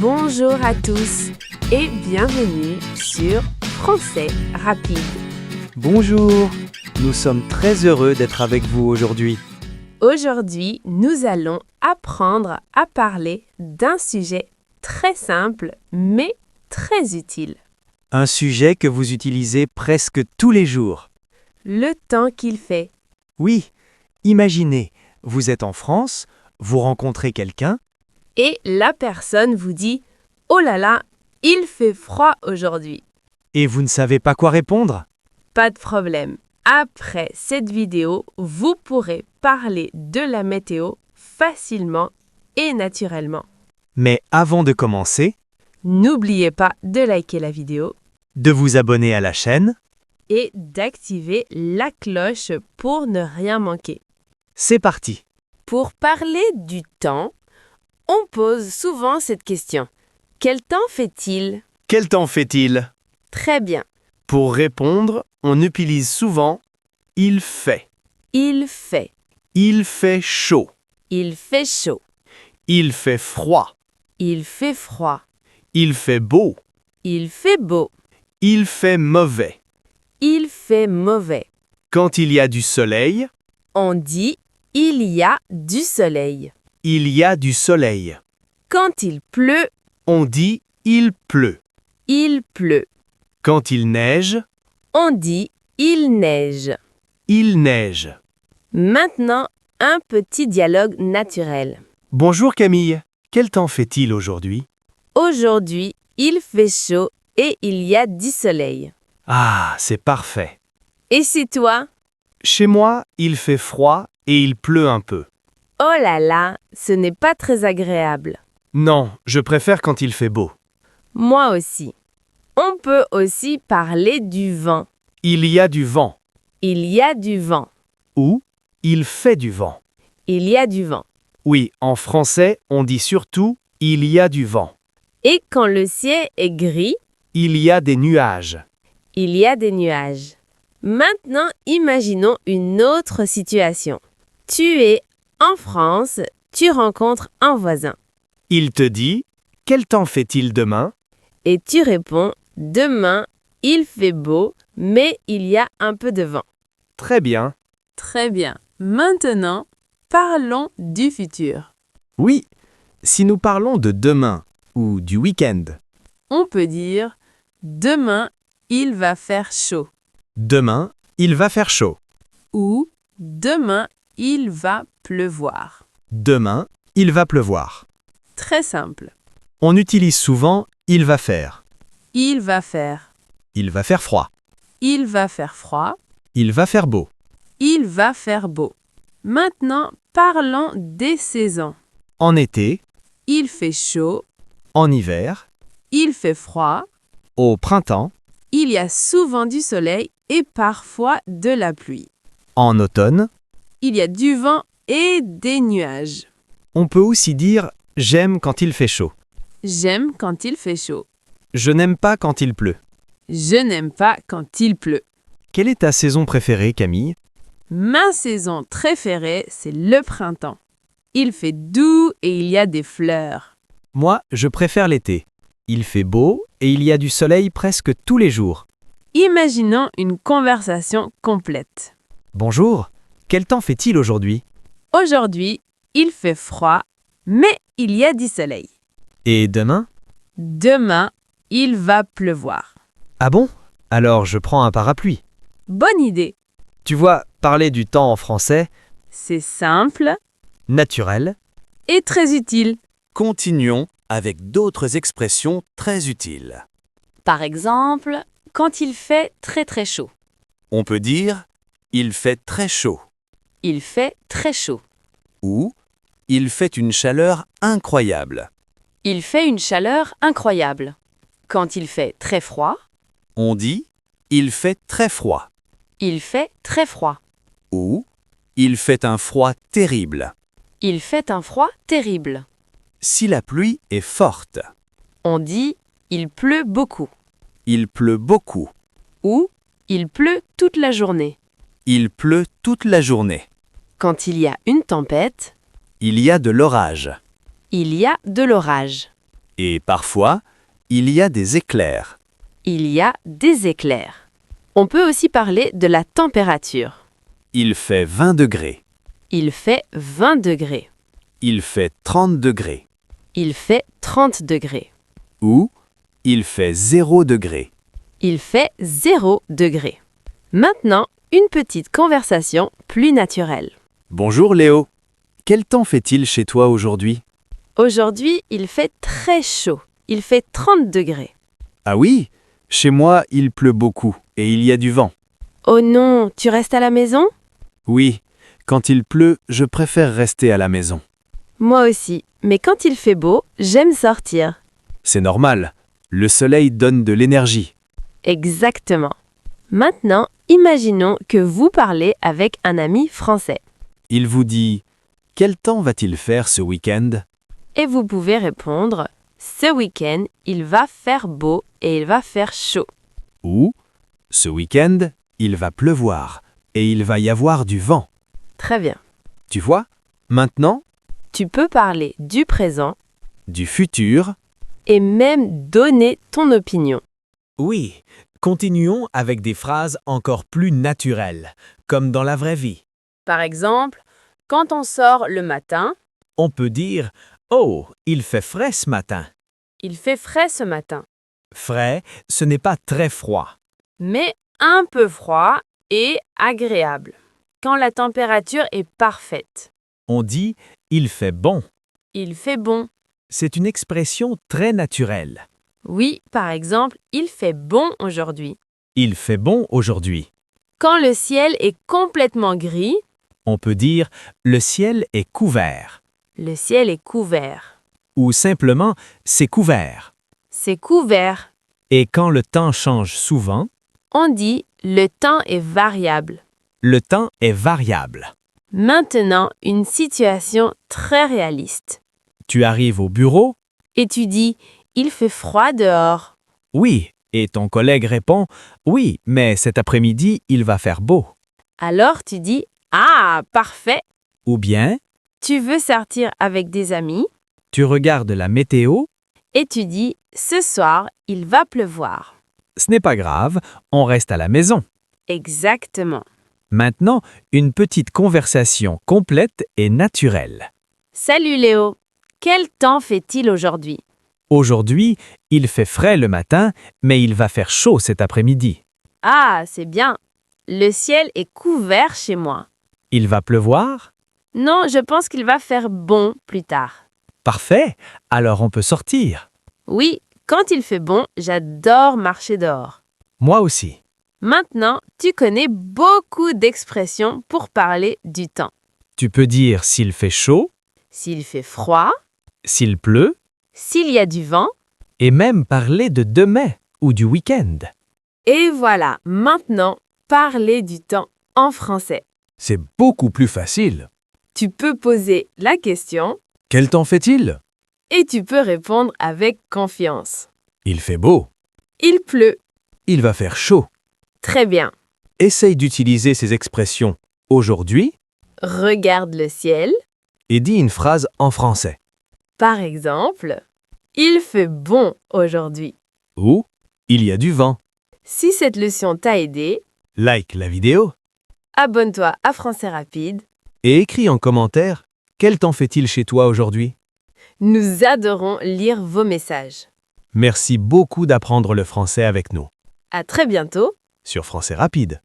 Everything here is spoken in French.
Bonjour à tous et bienvenue sur Français Rapide. Bonjour, nous sommes très heureux d'être avec vous aujourd'hui. Aujourd'hui, nous allons apprendre à parler d'un sujet très simple mais très utile. Un sujet que vous utilisez presque tous les jours. Le temps qu'il fait. Oui, imaginez, vous êtes en France, vous rencontrez quelqu'un, Et la personne vous dit « Oh là là, il fait froid aujourd'hui ». et vous ne savez pas quoi répondre. Pas de problème. Après cette vidéo, vous pourrez parler de la météo facilement et naturellement. Mais avant de commencer, N'oubliez pas de liker la vidéo de vous abonner à la chaîne, et d'activer la cloche pour ne rien manquer. c'est parti. Pour parler du temps, on pose souvent cette question. Quel temps fait-il? Quel temps fait-il? Très bien. Pour répondre, on utilise souvent il fait. Il fait. Il fait chaud. Il fait chaud. Il fait froid. Il fait froid. Il fait beau. Il fait beau. Il fait mauvais. Il fait mauvais. Quand il y a du soleil, On dit il y a du soleil. il y a du soleil. Quand il pleut, On dit il pleut. il pleut. Quand il neige, On dit il neige. il neige. Maintenant, un petit dialogue naturel. Bonjour Camille, quel temps fait-il aujourd'hui? Aujourd'hui, il fait chaud et il y a du soleil. Ah, c'est parfait. Et c'est toi? Chez moi, il fait froid et il pleut un peu. Oh là là, ce n'est pas très agréable. Non, je préfère quand il fait beau. Moi aussi. On peut aussi parler du vent. Il y a du vent. Il y a du vent. Ou il fait du vent. Il y a du vent. Oui, en français, on dit surtout il y a du vent. Et quand le ciel est gris, Il y a des nuages. il y a des nuages. Maintenant, imaginons une autre situation. Tu es en France, tu rencontres un voisin Il te dit quel temps fait-il demain? et tu réponds « Demain, il fait beau, mais il y a un peu de vent ». Très bien. Très bien. Maintenant, parlons du futur. Oui, si nous parlons de demain ou du week-end, On peut dire « Demain, il va faire chaud » demain, il va faire chaud. ou « Demain, il va pleuvoir ». Demain, il va pleuvoir. Très simple. On utilise souvent il va faire. Il va faire. Il va faire froid. Il va faire froid. Il va faire beau. Il va faire beau. Maintenant, parlons des saisons. En été, Il fait chaud. en hiver, Il fait froid. au printemps, Il y a souvent du soleil et parfois de la pluie. en automne. Il y a du vent et des nuages. On peut aussi dire j'aime quand il fait chaud. J'aime quand il fait chaud. Je n'aime pas quand il pleut. Je n'aime pas quand il pleut. Quelle est ta saison préférée, Camille? Ma saison préférée, c'est le printemps. Il fait doux et il y a des fleurs. Moi, je préfère l'été. Il fait beau et il y a du soleil presque tous les jours. Imaginons une conversation complète. Bonjour, quel temps fait-il aujourd'hui? Aujourd'hui, il fait froid, mais il y a du soleil. Et demain? Demain, il va pleuvoir. Ah bon? Alors je prends un parapluie. Bonne idée. Tu vois, parler du temps en français, C'est simple naturel, et très utile. Continuons avec d'autres expressions très utiles. Par exemple, quand il fait très très chaud. On peut dire il fait très chaud Il fait très chaud. ou il fait une chaleur incroyable. Il fait une chaleur incroyable. Quand il fait très froid, On dit il fait très froid il fait très froid. ou il fait un froid terrible. Il fait un froid terrible. Si la pluie est forte, On dit il pleut beaucoup il pleut beaucoup. ou il pleut toute la journée. Il pleut toute la journée. Quand il y a une tempête, Il y a de l'orage. il y a de l'orage. Et parfois, il y a des éclairs. Il y a des éclairs. On peut aussi parler de la température. Il fait 20 degrés. Il fait 20 degrés. Il fait 30 degrés. Il fait 30 degrés. Ou il fait 0 degré. Il fait 0 degré. Maintenant, une petite conversation plus naturelle. Bonjour Léo. Quel temps fait-il chez toi aujourd'hui? Aujourd'hui, il fait très chaud. Il fait 30 degrés. Ah oui, chez moi, il pleut beaucoup et il y a du vent. Oh non, tu restes à la maison? Oui, quand il pleut, je préfère rester à la maison. Moi aussi, mais quand il fait beau, j'aime sortir. C'est normal, le soleil donne de l'énergie. Exactement. Maintenant, imaginons que vous parlez avec un ami français. Il vous dit « Quel temps va-t-il faire ce week-end » Et vous pouvez répondre « Ce week-end, il va faire beau et il va faire chaud. ou « Ce week-end, il va pleuvoir et il va y avoir du vent. » Très bien. Tu vois, maintenant, Tu peux parler du présent du futur, et même donner ton opinion. Oui, continuons avec des phrases encore plus naturelles, comme dans la vraie vie. Par exemple, quand on sort le matin, On peut dire « Oh, il fait frais ce matin ». il fait frais ce matin, Frais, ce n'est pas très froid. mais un peu froid et agréable. Quand la température est parfaite, On dit « Il fait bon ». il fait bon. C'est une expression très naturelle. Oui, par exemple, il fait bon aujourd'hui. Il fait bon aujourd'hui. Quand le ciel est complètement gris, On peut dire « Le ciel est couvert » le ciel est couvert. ou simplement « C'est couvert ». C'est couvert. Et quand le temps change souvent, On dit le temps est variable. le temps est variable. Maintenant, une situation très réaliste. Tu arrives au bureau? Et tu dis, il fait froid dehors. Oui. Et ton collègue répond « Oui, mais cet après-midi, il va faire beau ». Alors tu dis, ah, parfait. Ou bien, Tu veux sortir avec des amis tu regardes la météo? et tu dis, ce soir, il va pleuvoir. Ce n'est pas grave, on reste à la maison. Exactement. Maintenant, une petite conversation complète et naturelle. Salut Léo. Quel temps fait-il aujourd'hui? Aujourd'hui, il fait frais le matin, mais il va faire chaud cet après-midi. Ah, c'est bien. Le ciel est couvert chez moi. Il va pleuvoir? Non, je pense qu'il va faire bon plus tard. Parfait, alors on peut sortir. Oui, quand il fait bon, j'adore marcher dehors. Moi aussi. Maintenant, tu connais beaucoup d'expressions pour parler du temps. Tu peux dire s'il fait chaud, S'il fait froid, s'il pleut, s'il y a du vent. et même parler de demain ou du week-end. Et voilà, maintenant, parler du temps en français. C'est beaucoup plus facile. Tu peux poser la question Quel temps fait-il? et tu peux répondre avec confiance. Il fait beau. Il pleut. Il va faire chaud. Très bien. Essaye d'utiliser ces expressions aujourd'hui Regarde le ciel. et dis une phrase en français. Par exemple, il fait bon aujourd'hui. Ou il y a du vent. Si cette leçon t'a aidé, Like la vidéo abonne-toi à Français Rapide. et écris en commentaire quel temps fait-il chez toi aujourd'hui. Nous adorons lire vos messages. Merci beaucoup d'apprendre le français avec nous À très bientôt. sur Français Rapide.